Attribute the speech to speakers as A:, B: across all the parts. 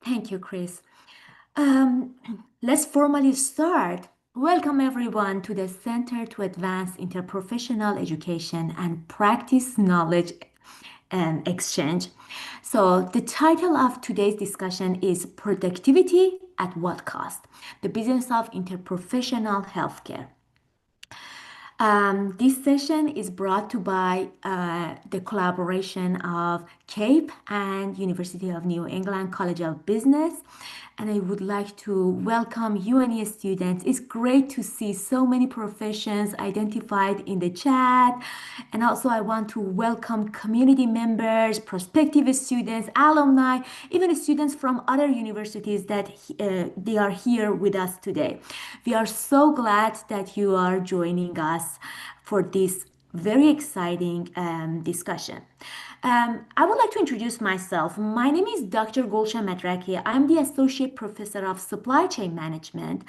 A: Thank you, Chris. Um, let's formally start. Welcome everyone to the Center to Advance Interprofessional Education and Practice Knowledge and Exchange. So, the title of today's discussion is Productivity at What Cost? The Business of Interprofessional Healthcare. This session is brought to by the collaboration of CAIEP and University of New England College of Business. And I would like to welcome UNE students. It's great to see so many professions identified in the chat. And also I want to welcome community members, prospective students, alumni, even students from other universities that they are here with us today. We are so glad that you are joining us for this very exciting discussion. I would like to introduce myself. My name is Dr. Gulshan Madraki. I'm the Associate Professor of Supply Chain Management,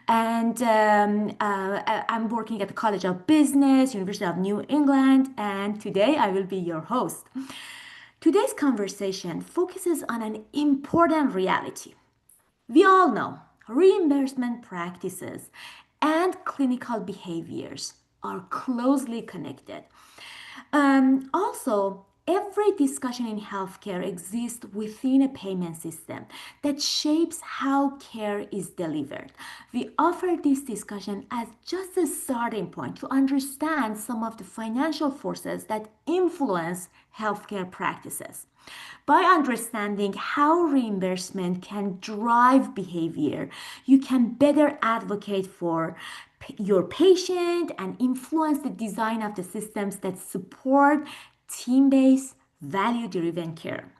A: and I'm working at the College of Business, University of New England, and today I will be your host. Today's conversation focuses on an important reality. We all know reimbursement practices and clinical behaviors are closely connected. Also, every discussion in healthcare exists within a payment system that shapes how care is delivered. We offer this discussion as just a starting point to understand some of the financial forces that influence healthcare practices. By understanding how reimbursement can drive behavior, you can better advocate for your patient and influence the design of the systems that support team-based, value-driven care.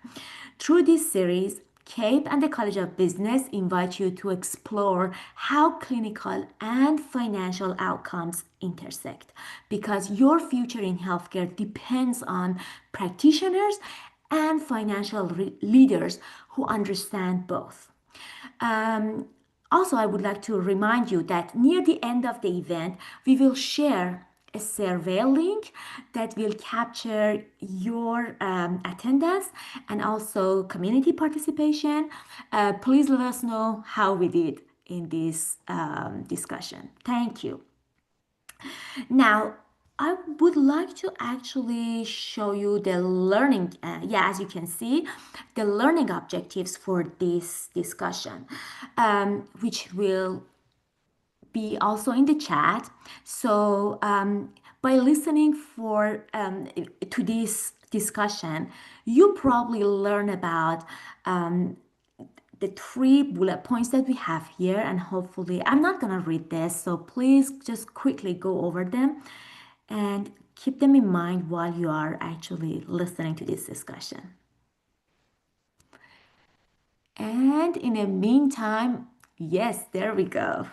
A: Through this series, CAPE and the College of Business invite you to explore how clinical and financial outcomes intersect because your future in healthcare depends on practitioners and financial leaders who understand both. Also, I would like to remind you that near the end of the event, we will share a survey link that will capture your attendance and also community participation. Please let us know how we did in this discussion. Thank you. Now, I would like to actually show you the learning, as you can see, the learning objectives for this discussion, which will be also in the chat. So by listening to this discussion, you probably learn about the 3 bullet points that we have here, and hopefully I'm not going to read this, so please just quickly go over them and keep them in mind while you are actually listening to this discussion. And in the meantime, yes, there we go.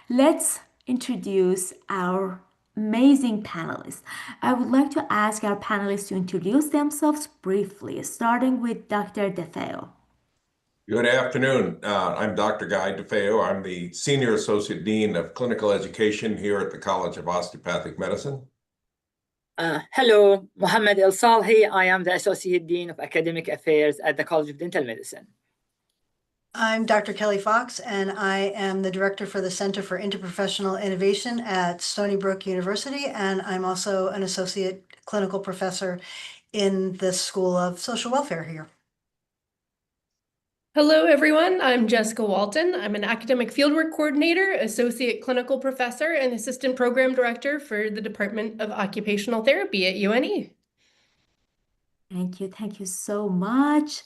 A: Let's introduce our amazing panelists. I would like to ask our panelists to introduce themselves briefly, starting with Dr. DeFeo.
B: Good afternoon. I'm Dr. Guy DeFeo. I'm the Senior Associate Dean of Clinical Education here at the College of Osteopathic Medicine.
C: Hello, Mohammed El Salhi. I am the Associate Dean of Academic Affairs at the College of Dental Medicine.
D: I'm Dr. Kelly Fox, and I am the Director for the Center for Interprofessional Innovation at Stony Brook University, and I'm also an Associate Clinical Professor in the School of Social Welfare here.
E: Hello, everyone. I'm Jessica Walton. I'm an Academic Fieldwork Coordinator, Associate Clinical Professor, and Assistant Program Director for the Department of Occupational Therapy at UNE.
A: Thank you so much.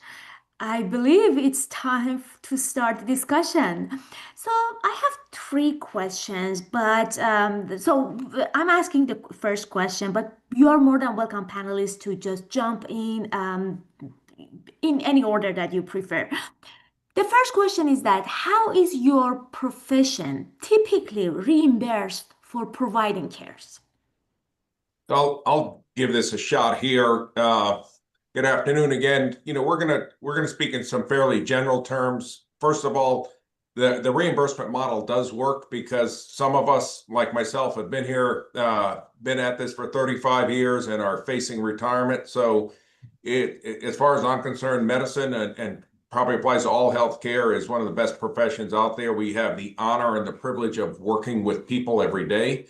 A: I believe it's time to start the discussion. So I have 3 questions, but so I'm asking the first question, but you are more than welcome, panelists, to just jump in any order that you prefer. The first question is that how is your profession typically reimbursed for providing cares?
B: I'll give this a shot here. Good afternoon again. We're gonna speak in some fairly general terms. First of all, the reimbursement model does work because some of us, like myself, have been at this for 35 years and are facing retirement. So as far as I'm concerned, medicine and probably applies to all healthcare, is one of the best professions out there. We have the honor and the privilege of working with people every day.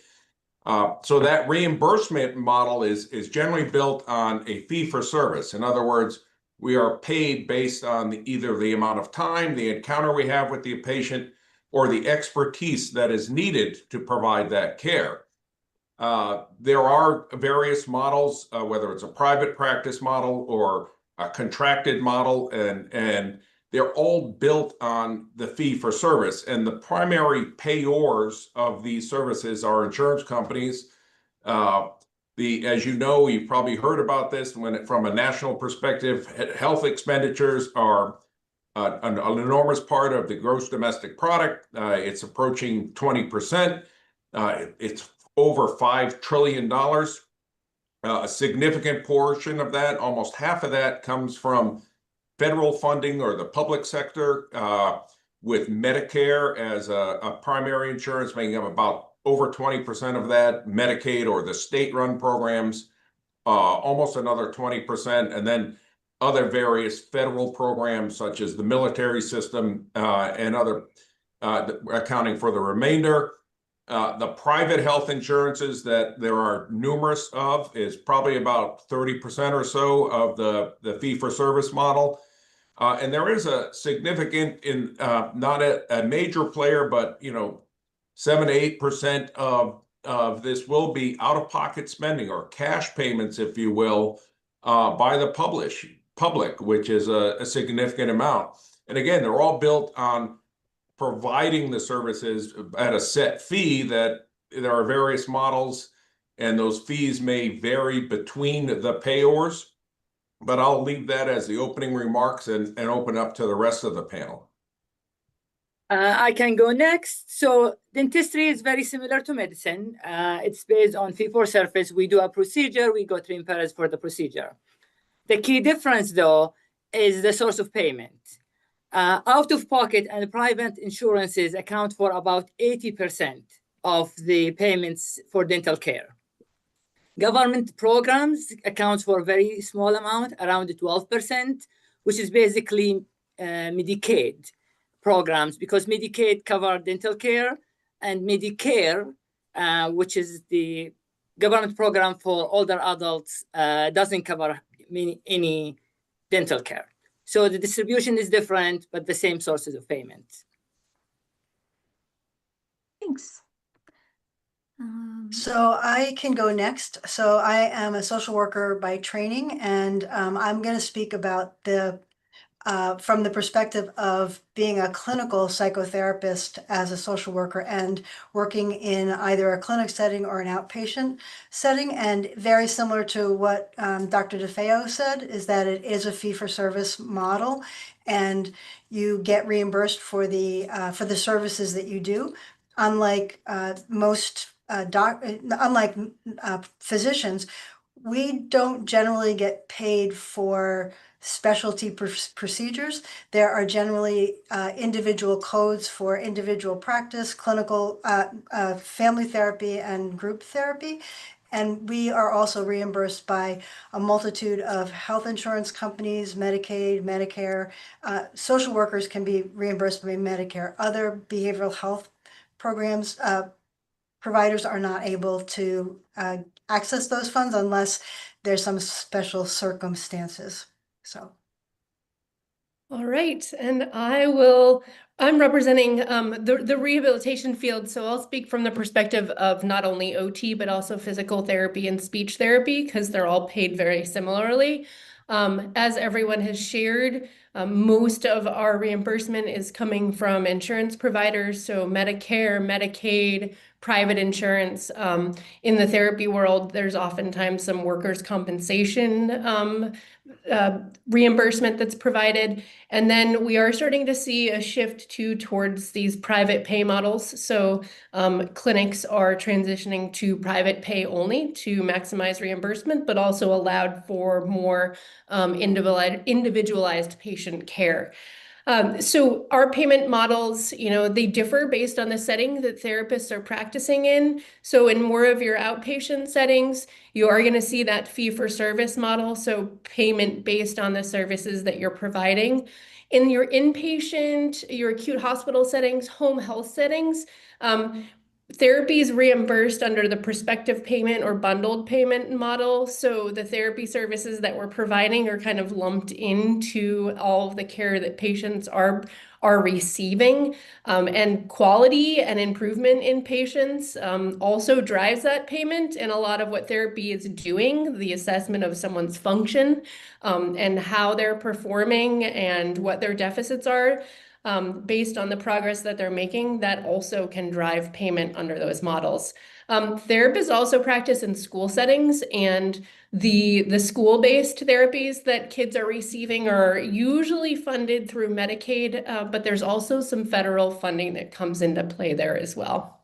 B: So that reimbursement model is generally built on a fee for service. In other words, we are paid based on either the amount of time, the encounter we have with the patient, or the expertise that is needed to provide that care. There are various models, whether it's a private practice model or a contracted model, and they're all built on the fee for service. And the primary payors of these services are insurance companies. As you know, you've probably heard about this from a national perspective, health expenditures are an enormous part of the gross domestic product. It's approaching 20%. It's over $5 trillion. A significant portion of that, almost half of that, comes from federal funding or the public sector, with Medicare as a primary insurance making up about over 20% of that, Medicaid or the state-run programs, almost another 20%, and then other various federal programs such as the military system and other accounting for the remainder. The private health insurances that there are numerous of is probably about 30% or so of the fee-for-service model. And there is a significant, not a major player, but 7 to 8% of this will be out-of-pocket spending or cash payments, if you will, by the public, which is a significant amount. And again, they're all built on providing the services at a set fee. That there are various models, and those fees may vary between the payors. But I'll leave that as the opening remarks and open up to the rest of the panel.
C: I can go next. So dentistry is very similar to medicine. It's based on fee-for-service. We do a procedure, we get reimbursed for the procedure. The key difference, though, is the source of payment. Out-of-pocket and private insurances account for about 80% of the payments for dental care. Government programs account for a very small amount, around 12%, which is basically Medicaid programs, because Medicaid covers dental care, and Medicare, which is the government program for older adults, doesn't cover any dental care. So the distribution is different, but the same sources of payment.
A: Thanks.
D: So I can go next. So I am a social worker by training, and I'm going to speak about from the perspective of being a clinical psychotherapist as a social worker and working in either a clinic setting or an outpatient setting. And very similar to what Dr. DeFeo said, is that it is a fee-for-service model, and you get reimbursed for the services that you do. Unlike physicians, we don't generally get paid for specialty procedures. There are generally individual codes for individual practice, clinical, family therapy, and group therapy. And we are also reimbursed by a multitude of health insurance companies, Medicaid, Medicare. Social workers can be reimbursed by Medicare. Other behavioral health programs, providers are not able to access those funds unless there's some special circumstances. So.
E: All right, and I'm representing the rehabilitation field, so I'll speak from the perspective of not only OT, but also physical therapy and speech therapy, because they're all paid very similarly. As everyone has shared, most of our reimbursement is coming from insurance providers, so Medicare, Medicaid, private insurance. In the therapy world, there's oftentimes some workers' compensation reimbursement that's provided. And then we are starting to see a shift towards these private pay models. So clinics are transitioning to private pay only to maximize reimbursement, but also allowed for more individualized patient care. So our payment models, they differ based on the setting that therapists are practicing in. So in more of your outpatient settings, you are going to see that fee-for-service model, so payment based on the services that you're providing. In your inpatient, your acute hospital settings, home health settings, therapy is reimbursed under the prospective payment or bundled payment model. So the therapy services that we're providing are kind of lumped into all of the care that patients are receiving. And quality and improvement in patients also drives that payment. And a lot of what therapy is doing, the assessment of someone's function and how they're performing and what their deficits are, based on the progress that they're making, that also can drive payment under those models. Therapists also practice in school settings, and the school-based therapies that kids are receiving are usually funded through Medicaid, but there's also some federal funding that comes into play there as well.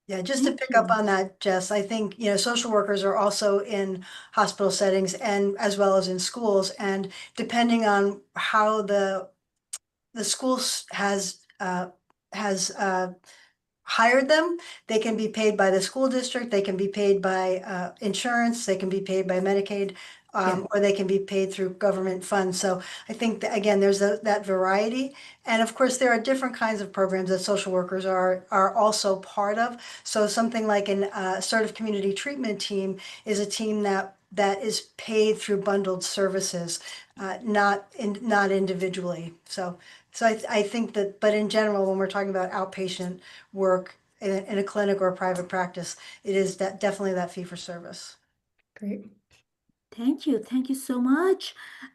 D: Yeah, just to pick up on that, Jess, I think, social workers are also in hospital settings and as well as in schools. And depending on how the schools has hired them, they can be paid by the school district, they can be paid by insurance, they can be paid by Medicaid, or they can be paid through government funds. So I think that, again, there's that variety. And of course, there are different kinds of programs that social workers are also part of. So something like an assertive community treatment team is a team that is paid through bundled services, not individually. So I think that, but in general, when we're talking about outpatient work in a clinic or a private practice, it is definitely that fee for service.
E: Great.
A: Thank you. Thank you so much.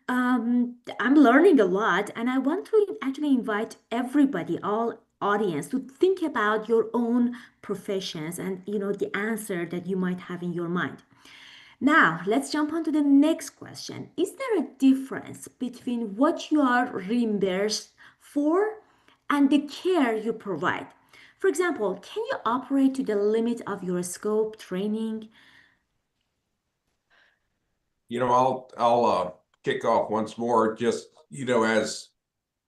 A: I'm learning a lot, and I want to actually invite everybody, all audience, to think about your own professions and the answer that you might have in your mind. Now, let's jump on to the next question. Is there a difference between what you are reimbursed for and the care you provide? For example, can you operate to the limit of your scope training?
B: I'll kick off once more. Just as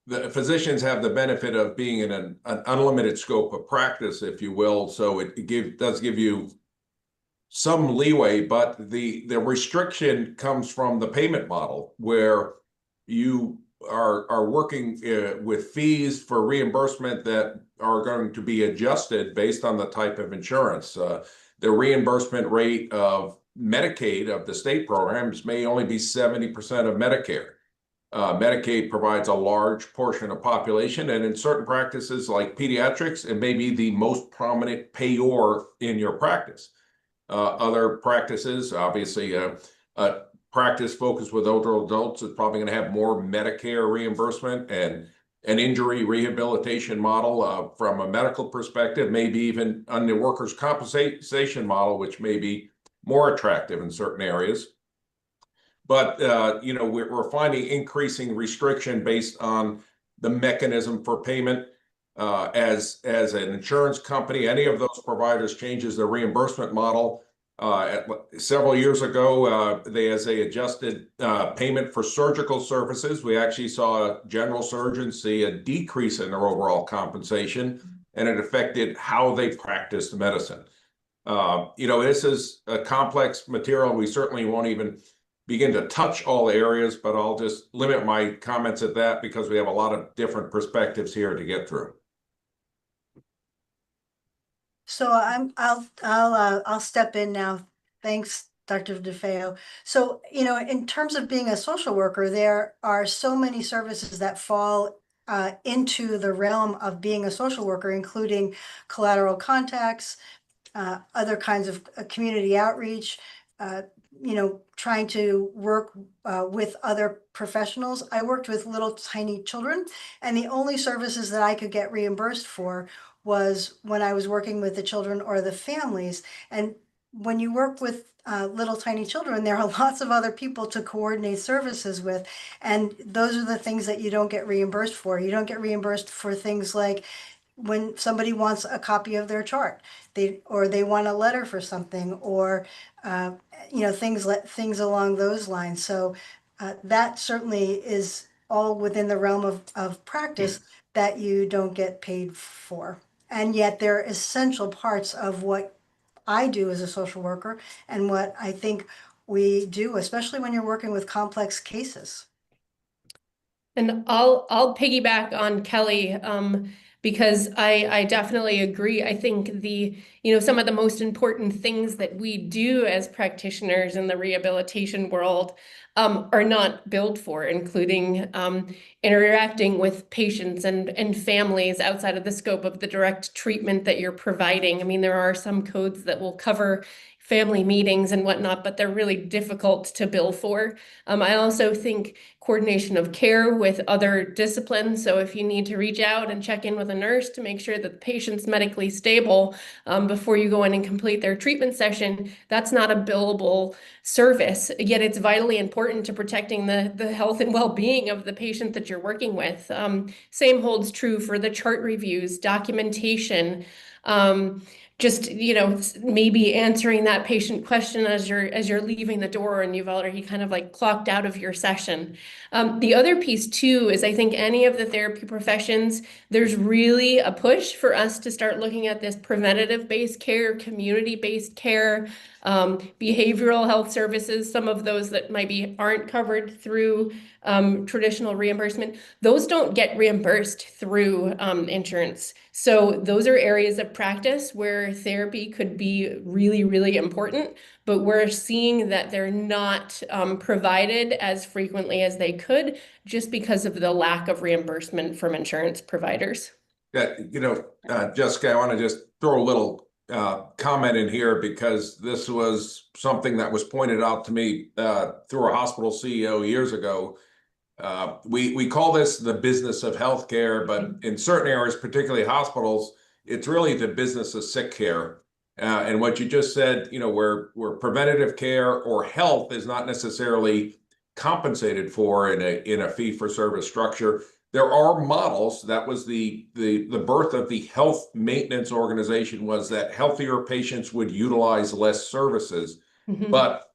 B: the physicians have the benefit of being in an unlimited scope of practice, if you will, so it does give you some leeway, but the restriction comes from the payment model, where you are working with fees for reimbursement that are going to be adjusted based on the type of insurance. The reimbursement rate of Medicaid of the state programs may only be 70% of Medicare. Medicaid provides a large portion of population, and in certain practices like pediatrics, it may be the most prominent payor in your practice. Other practices, obviously, a practice focused with older adults is probably going to have more Medicare reimbursement, and an injury rehabilitation model from a medical perspective, maybe even on the workers' compensation model, which may be more attractive in certain areas. But we're finding increasing restriction based on the mechanism for payment. As an insurance company, any of those providers changes their reimbursement model. Several years ago, they adjusted payment for surgical services. We actually saw general surgeons see a decrease in their overall compensation, and it affected how they practiced medicine. This is a complex material. We certainly won't even begin to touch all areas, but I'll just limit my comments at that because we have a lot of different perspectives here to get through.
D: So I'll step in now. Thanks, Dr. DeFeo. So, in terms of being a social worker, there are so many services that fall into the realm of being a social worker, including collateral contacts, other kinds of community outreach, trying to work with other professionals. I worked with little tiny children, and the only services that I could get reimbursed for was when I was working with the children or the families. And when you work with little tiny children, there are lots of other people to coordinate services with. And those are the things that you don't get reimbursed for. You don't get reimbursed for things like when somebody wants a copy of their chart, they want a letter for something, or things along those lines. So that certainly is all within the realm of practice that you don't get paid for. And yet they're essential parts of what I do as a social worker and what I think we do, especially when you're working with complex cases.
E: And I'll piggyback on Kelly, because I definitely agree. I think some of the most important things that we do as practitioners in the rehabilitation world are not billed for, including interacting with patients and families outside of the scope of the direct treatment that you're providing. I mean, there are some codes that will cover family meetings and whatnot, but they're really difficult to bill for. I also think coordination of care with other disciplines. So if you need to reach out and check in with a nurse to make sure that the patient's medically stable before you go in and complete their treatment session, that's not a billable service. Yet it's vitally important to protecting the health and well-being of the patient that you're working with. Same holds true for the chart reviews, documentation, just maybe answering that patient question as you're leaving the door and you've already kind of like clocked out of your session. The other piece too is I think any of the therapy professions, there's really a push for us to start looking at this preventative-based care, community-based care, behavioral health services, some of those that maybe aren't covered through traditional reimbursement, those don't get reimbursed through insurance. So those are areas of practice where therapy could be really, really important, but we're seeing that they're not provided as frequently as they could just because of the lack of reimbursement from insurance providers.
B: Yeah, Jessica, I want to just throw a little comment in here because this was something that was pointed out to me through a hospital CEO years ago. We call this the business of healthcare, but in certain areas, particularly hospitals, it's really the business of sick care. And what you just said, where preventative care or health is not necessarily compensated for in a fee-for-service structure. There are models. That was the birth of the health maintenance organization, was that healthier patients would utilize less services.
E: Mm-hmm.
B: But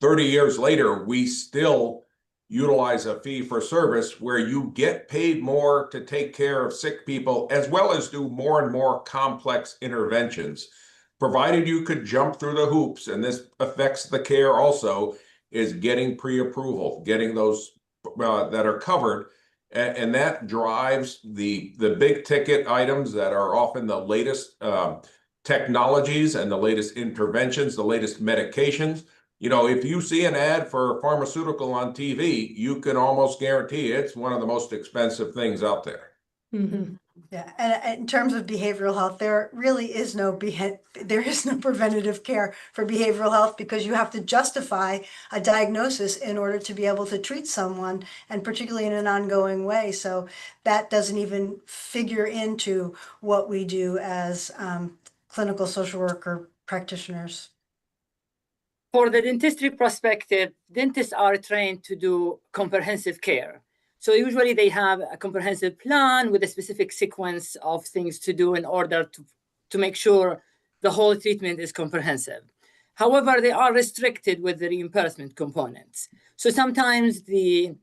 B: 30 years later, we still utilize a fee for service where you get paid more to take care of sick people, as well as do more and more complex interventions. Provided you could jump through the hoops, and this affects the care also, is getting pre-approval, getting those that are covered. And that drives the big ticket items that are often the latest technologies and the latest interventions, the latest medications. If you see an ad for a pharmaceutical on TV, you can almost guarantee it's one of the most expensive things out there.
E: Mm-hmm.
D: Yeah, and in terms of behavioral health, there really is no preventative care for behavioral health, because you have to justify a diagnosis in order to be able to treat someone, and particularly in an ongoing way. So that doesn't even figure into what we do as clinical social worker practitioners.
C: For the dentistry perspective, dentists are trained to do comprehensive care. So usually they have a comprehensive plan with a specific sequence of things to do in order to make sure the whole treatment is comprehensive. However, they are restricted with the reimbursement components. So sometimes the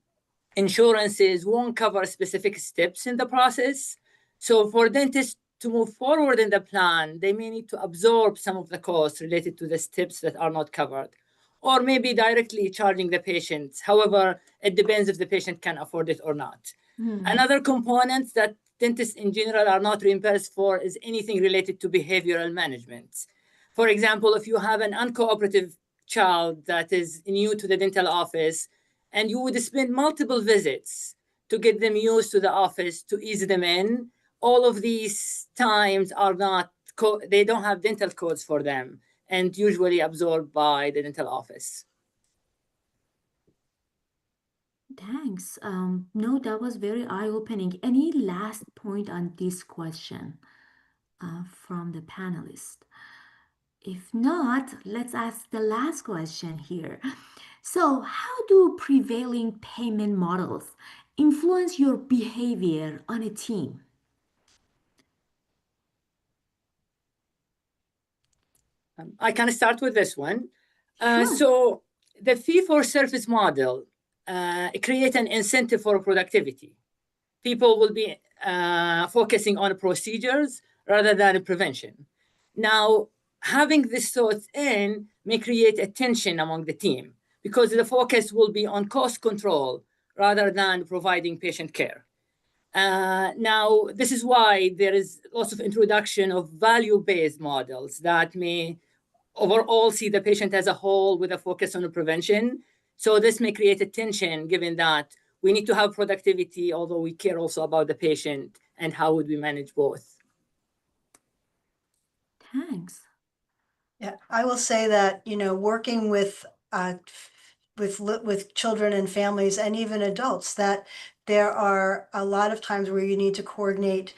C: insurances won't cover specific steps in the process. So for dentists to move forward in the plan, they may need to absorb some of the costs related to the steps that are not covered, or maybe directly charging the patient. However, it depends if the patient can afford it or not. Another component that dentists in general are not reimbursed for is anything related to behavioral management. For example, if you have an uncooperative child that is new to the dental office, and you would spend multiple visits to get them used to the office, to ease them in, all of these times are not, they don't have dental codes for them, and usually absorbed by the dental office.
A: Thanks. No, that was very eye-opening. Any last point on this question from the panelists? If not, let's ask the last question here. So, how do prevailing payment models influence your behavior on a team?
C: I can start with this one.
A: Sure.
C: So the fee-for-service model create an incentive for productivity. People will be focusing on procedures rather than prevention. Now, having this thought in may create a tension among the team because the focus will be on cost control rather than providing patient care. Now, this is why there is lots of introduction of value-based models that may overall see the patient as a whole with a focus on prevention. So this may create a tension given that we need to have productivity, although we care also about the patient, and how would we manage both?
A: Thanks.
D: Yeah, I will say that, working with children and families and even adults, that there are a lot of times where you need to coordinate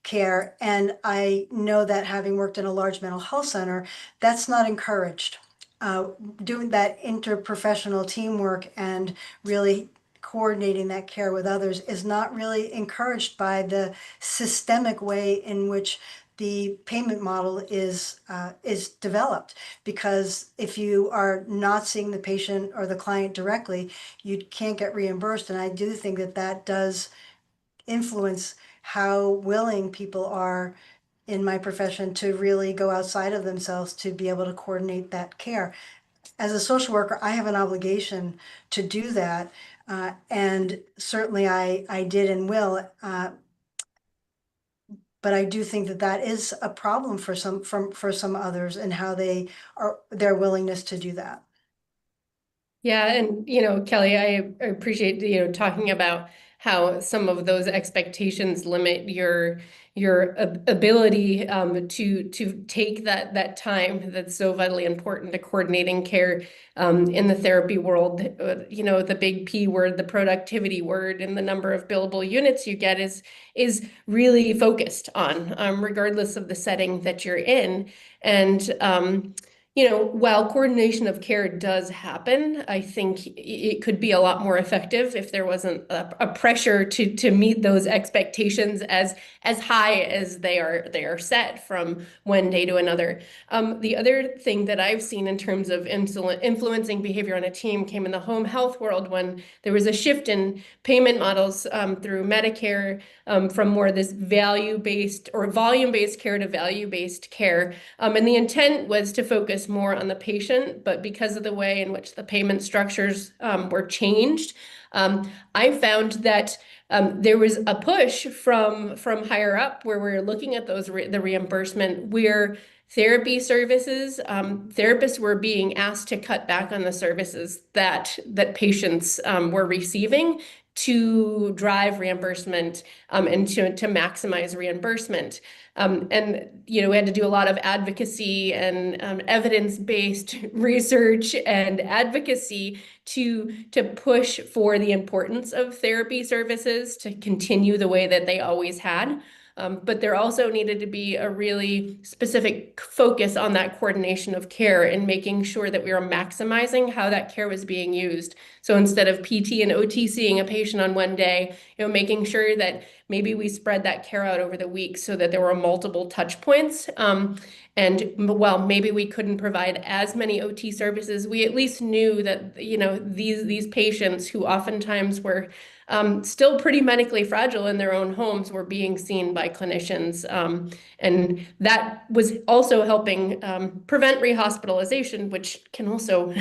D: care. And I know that having worked in a large mental health center, that's not encouraged. Doing that interprofessional teamwork and really coordinating that care with others is not really encouraged by the systemic way in which the payment model is developed. Because if you are not seeing the patient or the client directly, you can't get reimbursed. And I do think that that does influence how willing people are in my profession to really go outside of themselves to be able to coordinate that care. As a social worker, I have an obligation to do that. And certainly I did and will. But I do think that that is a problem for some others and how their willingness to do that.
E: Yeah, and Kelly, I appreciate talking about how some of those expectations limit your ability to take that time that's so vitally important to coordinating care in the therapy world. The big P word, the productivity word, and the number of billable units you get is really focused on, regardless of the setting that you're in. And while coordination of care does happen, I think it could be a lot more effective if there wasn't a pressure to meet those expectations as high as they are set from one day to another. The other thing that I've seen in terms of influencing behavior on a team came in the home health world when there was a shift in payment models through Medicare from more this value-based or volume-based care to value-based care. And the intent was to focus more on the patient, but because of the way in which the payment structures were changed, I found that there was a push from higher up where we're looking at the reimbursement where therapy services, therapists were being asked to cut back on the services that patients were receiving to drive reimbursement and to maximize reimbursement. And we had to do a lot of advocacy and evidence-based research and advocacy to push for the importance of therapy services to continue the way that they always had. But there also needed to be a really specific focus on that coordination of care and making sure that we were maximizing how that care was being used. So instead of PT and OT seeing a patient on one day, making sure that maybe we spread that care out over the week so that there were multiple touch points. And while maybe we couldn't provide as many OT services, we at least knew that these patients who oftentimes were still pretty medically fragile in their own homes were being seen by clinicians. And that was also helping prevent rehospitalization, which can also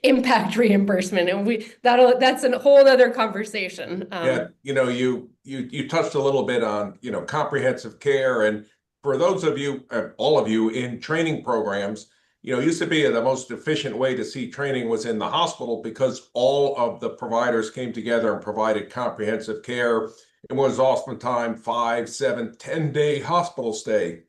E: impact reimbursement. And that's a whole other conversation.
B: Yeah, you touched a little bit on, comprehensive care. And for those of you, all of you in training programs, used to be the most efficient way to see training was in the hospital because all of the providers came together and provided comprehensive care. It was oftentimes 5, 7, 10-day hospital stay.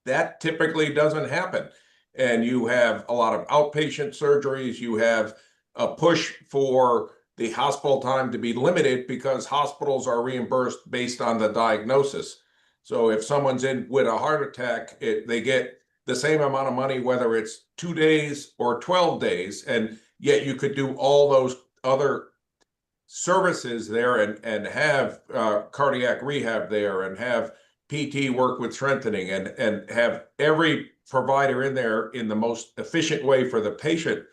B: That typically doesn't happen. And you have a lot of outpatient surgeries. You have a push for the hospital time to be limited because hospitals are reimbursed based on the diagnosis. So if someone's in with a heart attack, they get the same amount of money, whether it's 2 days or 12 days. And yet you could do all those other services there and have cardiac rehab there and have PT work with strengthening and have every provider in there in the most efficient way for the patient.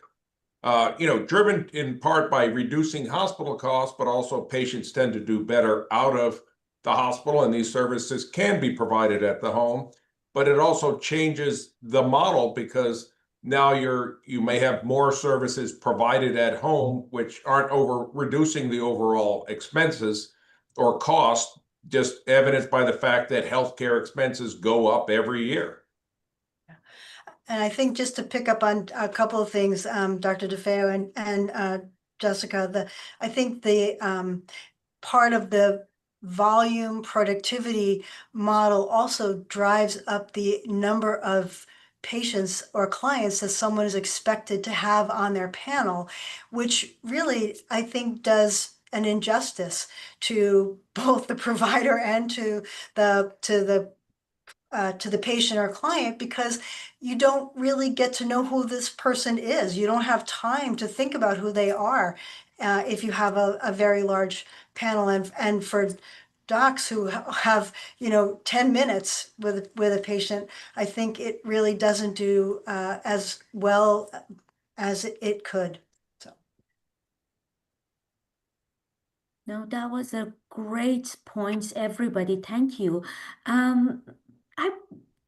B: driven in part by reducing hospital costs, but also patients tend to do better out of the hospital, and these services can be provided at the home. But it also changes the model because now you may have more services provided at home, which aren't reducing the overall expenses or cost, just evidenced by the fact that healthcare expenses go up every year.
D: And I think just to pick up on a couple of things, Dr. DeFeo and Jessica, I think the part of the volume productivity model also drives up the number of patients or clients that someone is expected to have on their panel, which really, I think, does an injustice to both the provider and to the patient or client, because you don't really get to know who this person is. You don't have time to think about who they are if you have a very large panel. And for docs who have 10 minutes with a patient, I think it really doesn't do as well as it could. So.
A: No, that was a great point, everybody. Thank you.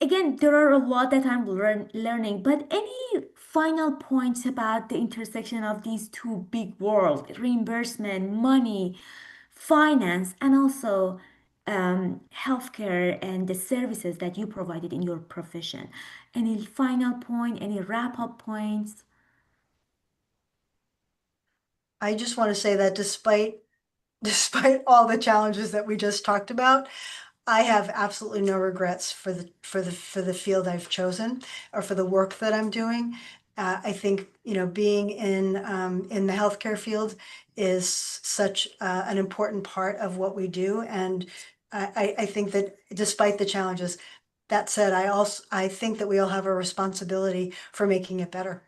A: Again, there are a lot that I'm learning, but any final points about the intersection of these two big worlds, reimbursement, money, finance, and also healthcare and the services that you provided in your profession? Any final point, any wrap-up points?
D: I just want to say that despite all the challenges that we just talked about, I have absolutely no regrets for the field I've chosen or for the work that I'm doing. I think being in the healthcare field is such an important part of what we do, and I think that despite the challenges, that said, I think that we all have a responsibility for making it better.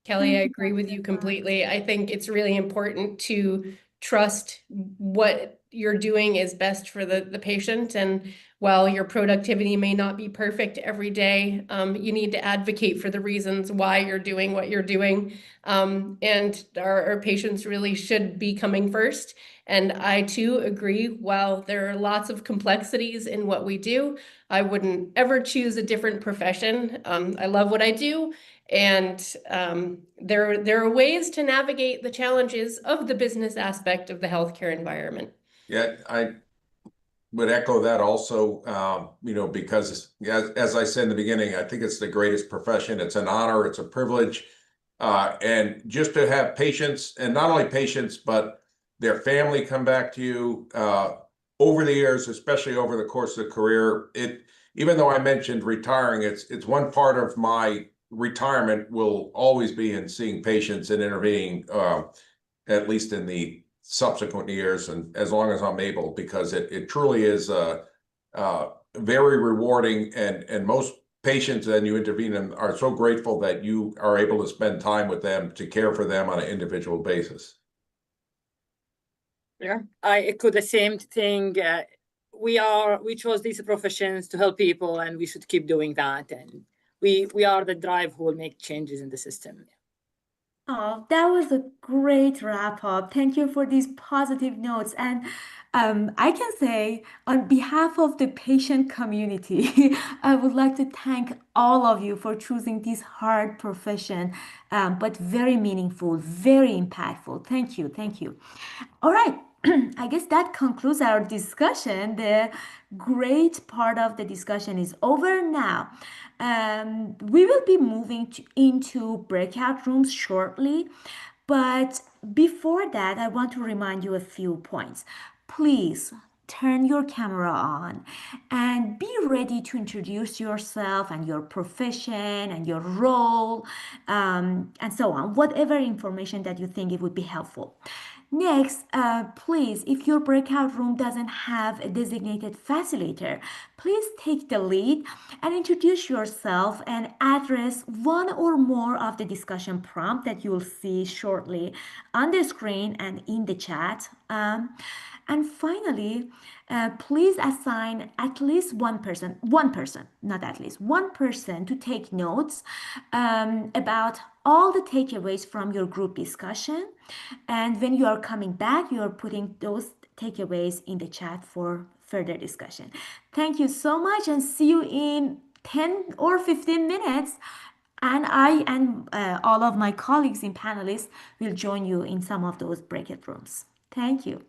E: Kelly, I agree with you completely. I think it's really important to trust what you're doing is best for the patient. And while your productivity may not be perfect every day, you need to advocate for the reasons why you're doing what you're doing. And our patients really should be coming first. And I too agree, while there are lots of complexities in what we do, I wouldn't ever choose a different profession. I love what I do. And there are ways to navigate the challenges of the business aspect of the healthcare environment.
B: Yeah, I would echo that also, because as I said in the beginning, I think it's the greatest profession. It's an honor, it's a privilege. And just to have patients, and not only patients, but their family come back to you over the years, especially over the course of the career. Even though I mentioned retiring, it's one part of my retirement will always be in seeing patients and intervening, at least in the subsequent years, and as long as I'm able, because it truly is very rewarding, and most patients that you intervene in are so grateful that you are able to spend time with them to care for them on an individual basis.
C: Yeah, I echo the same thing. We chose these professions to help people, and we should keep doing that. And we are the drive who will make changes in the system.
A: Oh, that was a great wrap up. Thank you for these positive notes. And I can say, on behalf of the patient community, I would like to thank all of you for choosing this hard profession, but very meaningful, very impactful. Thank you. Thank you. All right. I guess that concludes our discussion. The great part of the discussion is over now. We will be moving into breakout rooms shortly, but before that, I want to remind you a few points. Please turn your camera on and be ready to introduce yourself and your profession and your role, and so on, whatever information that you think it would be helpful. Next, please, if your breakout room doesn't have a designated facilitator, please take the lead and introduce yourself and address one or more of the discussion prompts that you'll see shortly on the screen and in the chat. And finally, please assign at least one person, not at least, one person to take notes about all the takeaways from your group discussion. And when you are coming back, you are putting those takeaways in the chat for further discussion. Thank you so much and see you in 10 or 15 minutes. And I and all of my colleagues in panelists will join you in some of those breakout rooms. Thank you.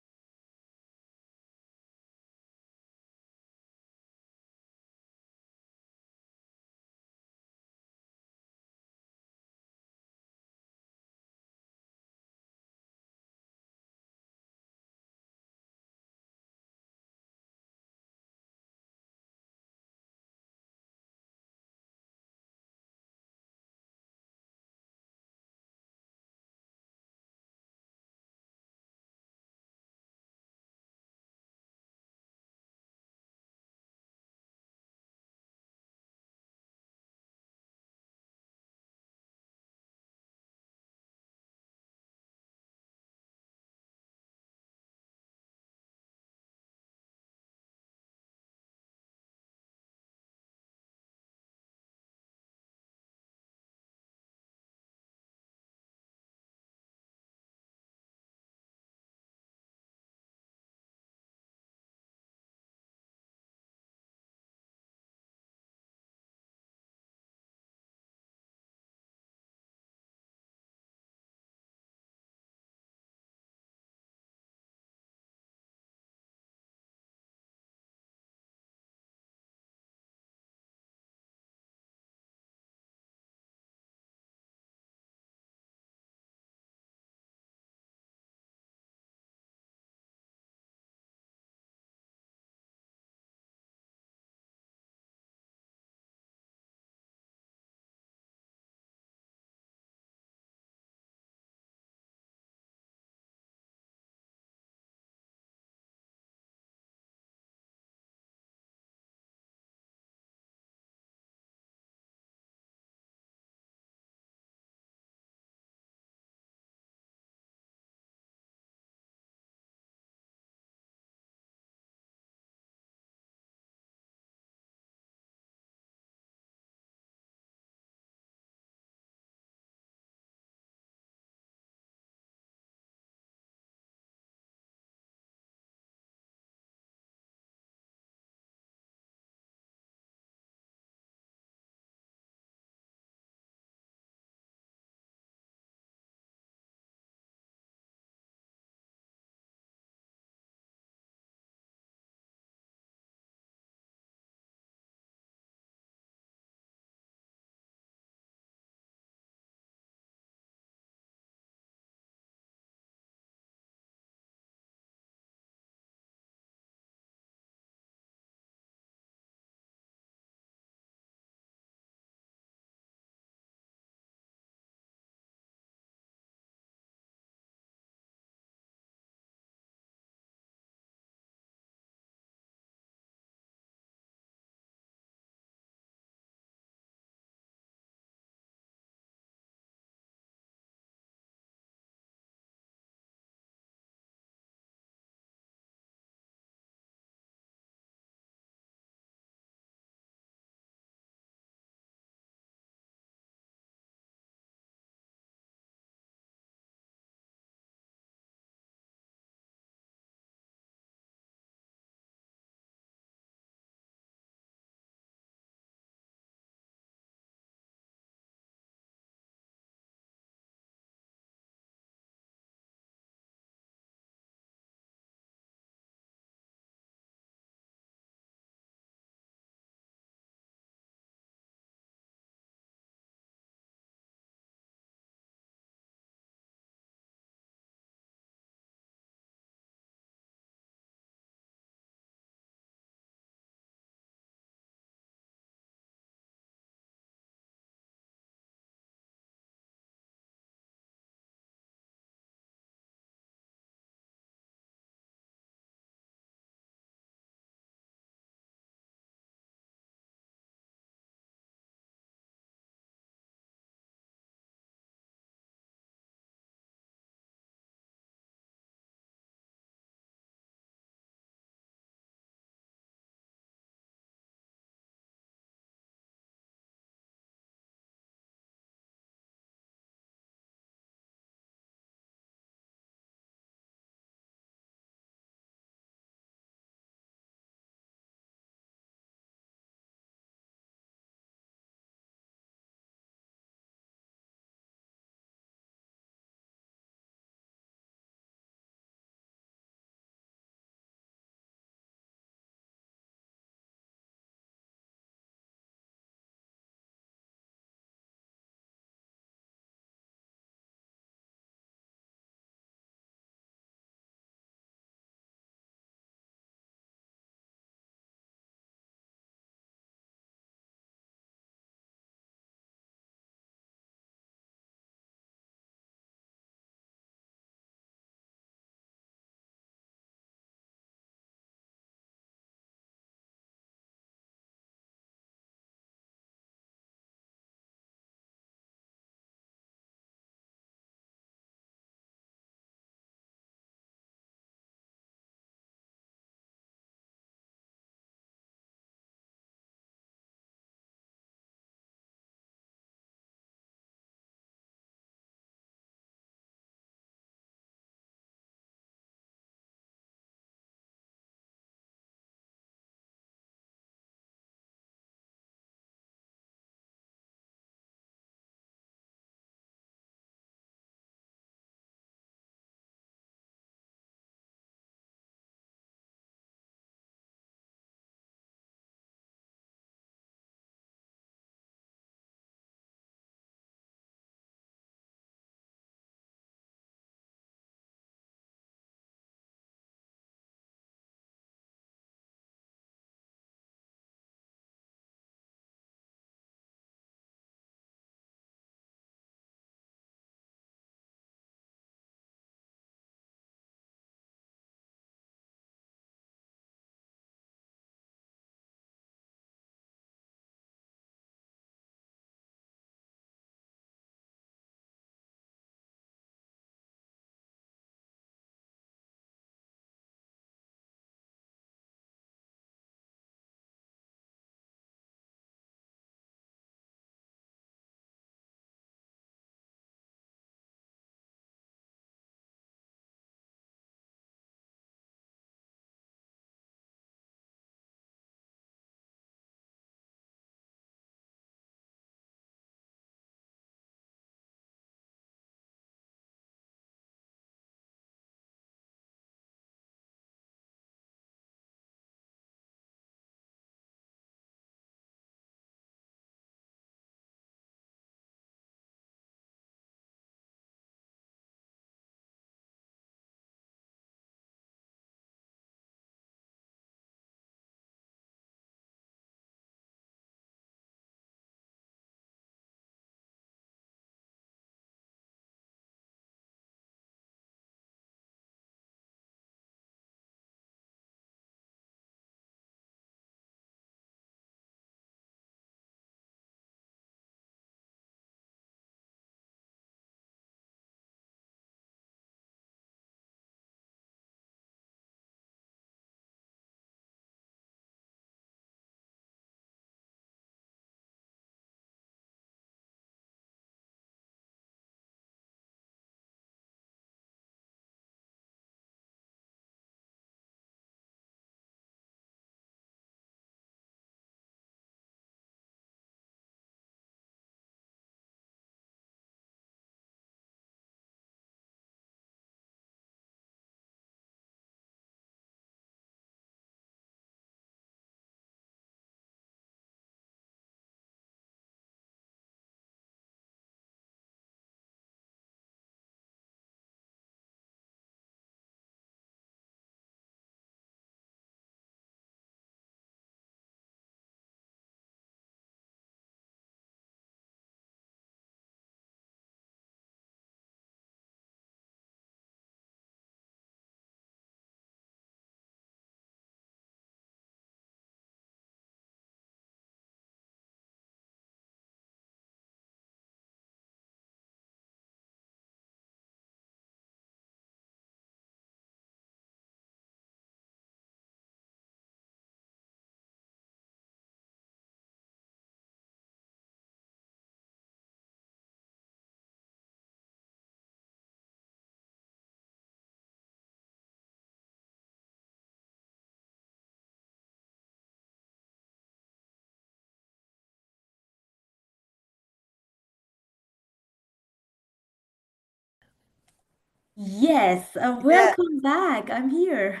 A: Yes,
F: Yeah,
A: welcome back. I'm here.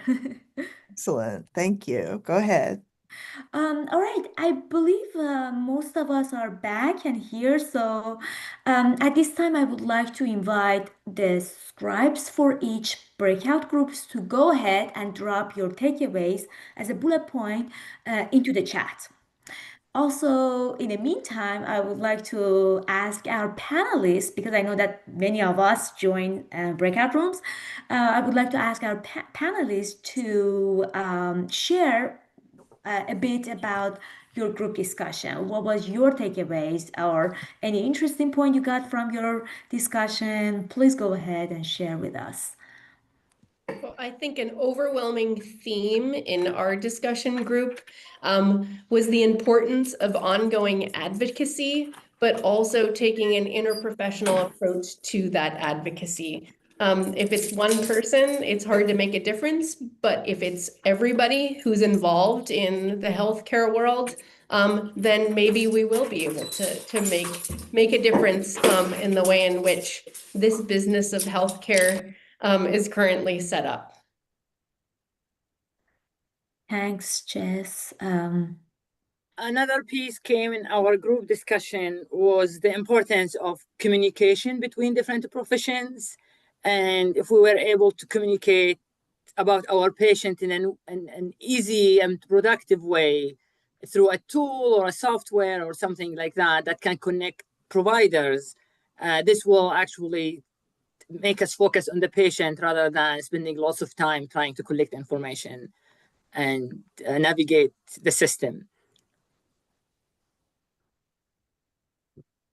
F: excellent. Thank you. Go ahead.
A: All right, I believe most of us are back and here. So at this time, I would like to invite the scribes for each breakout groups to go ahead and drop your takeaways as a bullet point into the chat. Also, in the meantime, I would like to ask our panelists, because I know that many of us join breakout rooms, I would like to ask our panelists to share a bit about your group discussion. What was your takeaways or any interesting point you got from your discussion? Please go ahead and share with us.
E: Well, I think an overwhelming theme in our discussion group was the importance of ongoing advocacy, but also taking an interprofessional approach to that advocacy. If it's one person, it's hard to make a difference, but if it's everybody who's involved in the healthcare world, then maybe we will be able to make a difference in the way in which this business of healthcare is currently set up.
A: Thanks, Jess.
C: Another piece came in our group discussion was the importance of communication between different professions. And if we were able to communicate about our patient in an easy and productive way through a tool or a software or something like that that can connect providers, this will actually make us focus on the patient rather than spending lots of time trying to collect information and navigate the system.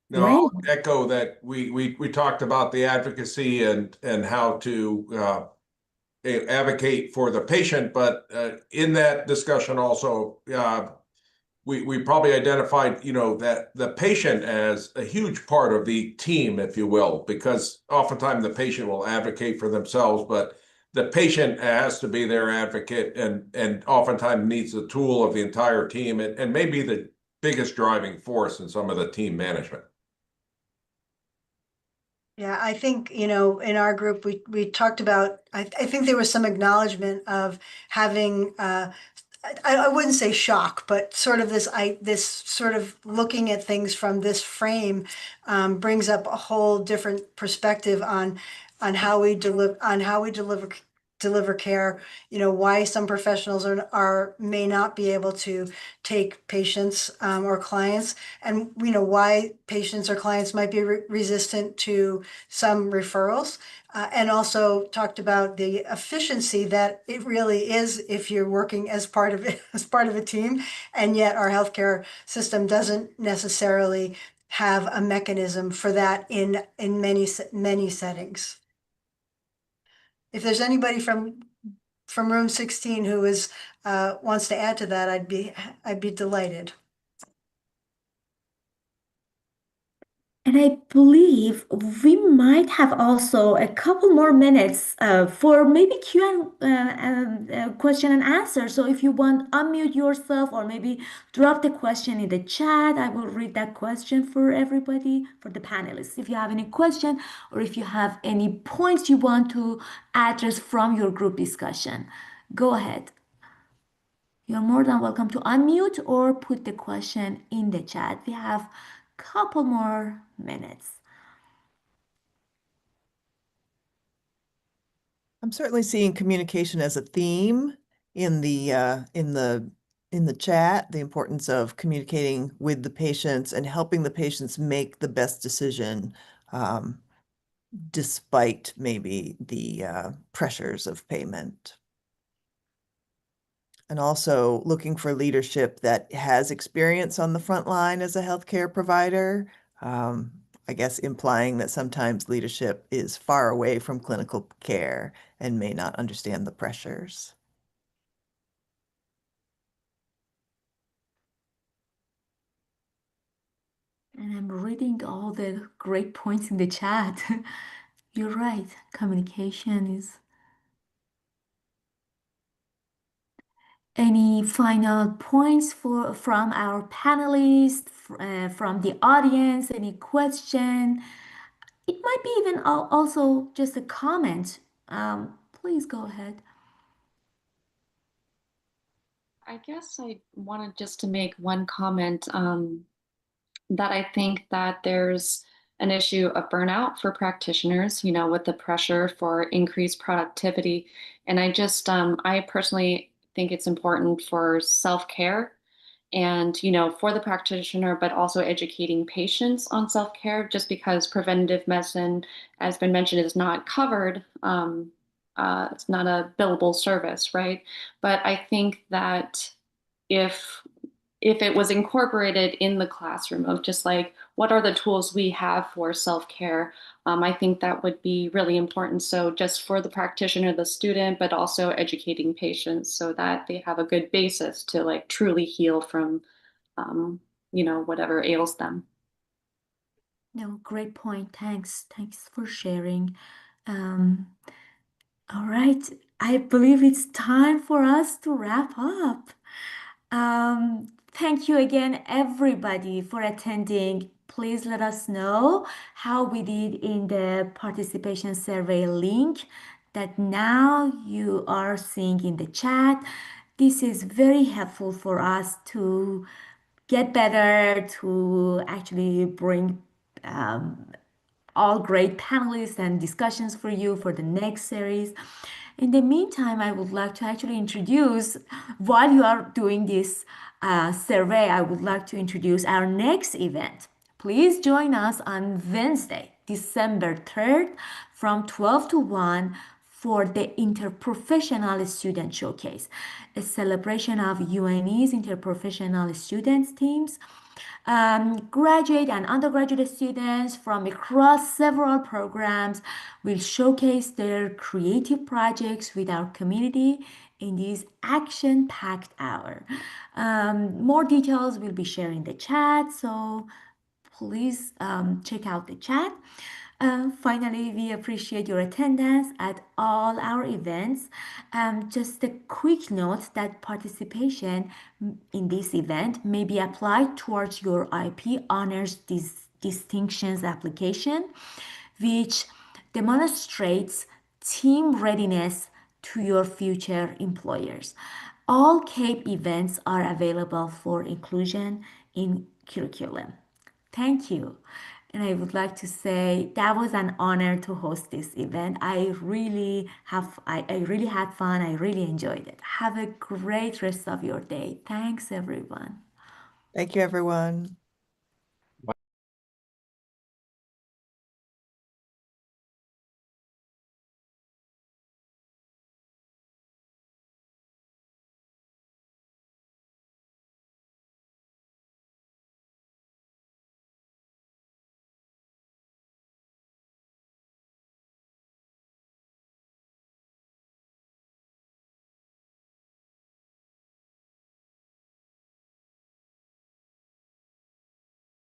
B: No,
A: Great.
B: I'll echo that. We talked about the advocacy and how to advocate for the patient, but in that discussion also, we probably identified, that the patient as a huge part of the team, if you will, because oftentimes the patient will advocate for themselves, but the patient has to be their advocate and oftentimes needs the tool of the entire team and may be the biggest driving force in some of the team management.
D: Yeah, I think, in our group, we talked about, I think there was some acknowledgement of having, I wouldn't say shock, but sort of this sort of looking at things from this frame brings up a whole different perspective on how we deliver care, why some professionals may not be able to take patients or clients, and why patients or clients might be resistant to some referrals, and also talked about the efficiency that it really is if you're working as part of a team, and yet our healthcare system doesn't necessarily have a mechanism for that in many settings. If there's anybody from room 16 who wants to add to that, I'd be delighted.
A: And I believe we might have also a couple more minutes for maybe question and answer. So if you want, unmute yourself or maybe drop the question in the chat. I will read that question for everybody, for the panelists. If you have any question or if you have any points you want to address from your group discussion, go ahead. You're more than welcome to unmute or put the question in the chat. We have a couple more minutes.
F: I'm certainly seeing communication as a theme in the chat, the importance of communicating with the patients and helping the patients make the best decision, despite maybe the pressures of payment. And also looking for leadership that has experience on the front line as a healthcare provider. I guess implying that sometimes leadership is far away from clinical care and may not understand the pressures.
A: And I'm reading all the great points in the chat. You're right. Communication is. Any final points from our panelists, from the audience? Any question? It might be even also just a comment. Please go ahead.
G: I guess I wanted just to make one comment that I think that there's an issue of burnout for practitioners, with the pressure for increased productivity. And I personally think it's important for self-care and, for the practitioner, but also educating patients on self-care, just because preventative medicine, as been mentioned, is not covered. It's not a billable service, right? But I think that if it was incorporated in the classroom of just like what are the tools we have for self-care, I think that would be really important. So just for the practitioner, the student, but also educating patients so that they have a good basis to like truly heal from whatever ails them.
A: No, great point. Thanks for sharing. Um, all right, I believe it's time for us to wrap up. Thank you again, everybody, for attending. Please let us know how we did in the participation survey link that now you are seeing in the chat. This is very helpful for us to get better, to actually bring all great panelists and discussions for you for the next series. In the meantime, I would like to actually introduce, while you are doing this survey, I would like to introduce our next event. Please join us on Wednesday, December 3rd from 12 to 1 for the Interprofessional Student Showcase, a celebration of UNE's interprofessional students teams. Graduate and undergraduate students from across several programs will showcase their creative projects with our community in this action-packed hour. More details will be shared in the chat, so please check out the chat. Finally, we appreciate your attendance at all our events. Just a quick note that participation in this event may be applied towards your IP Honors Distinctions application, which demonstrates team readiness to your future employers. All CAIEP events are available for inclusion in curriculum. Thank you. And I would like to say that was an honor to host this event. I really had fun. I really enjoyed it. Have a great rest of your day. Thanks, everyone.
F: Thank you, everyone.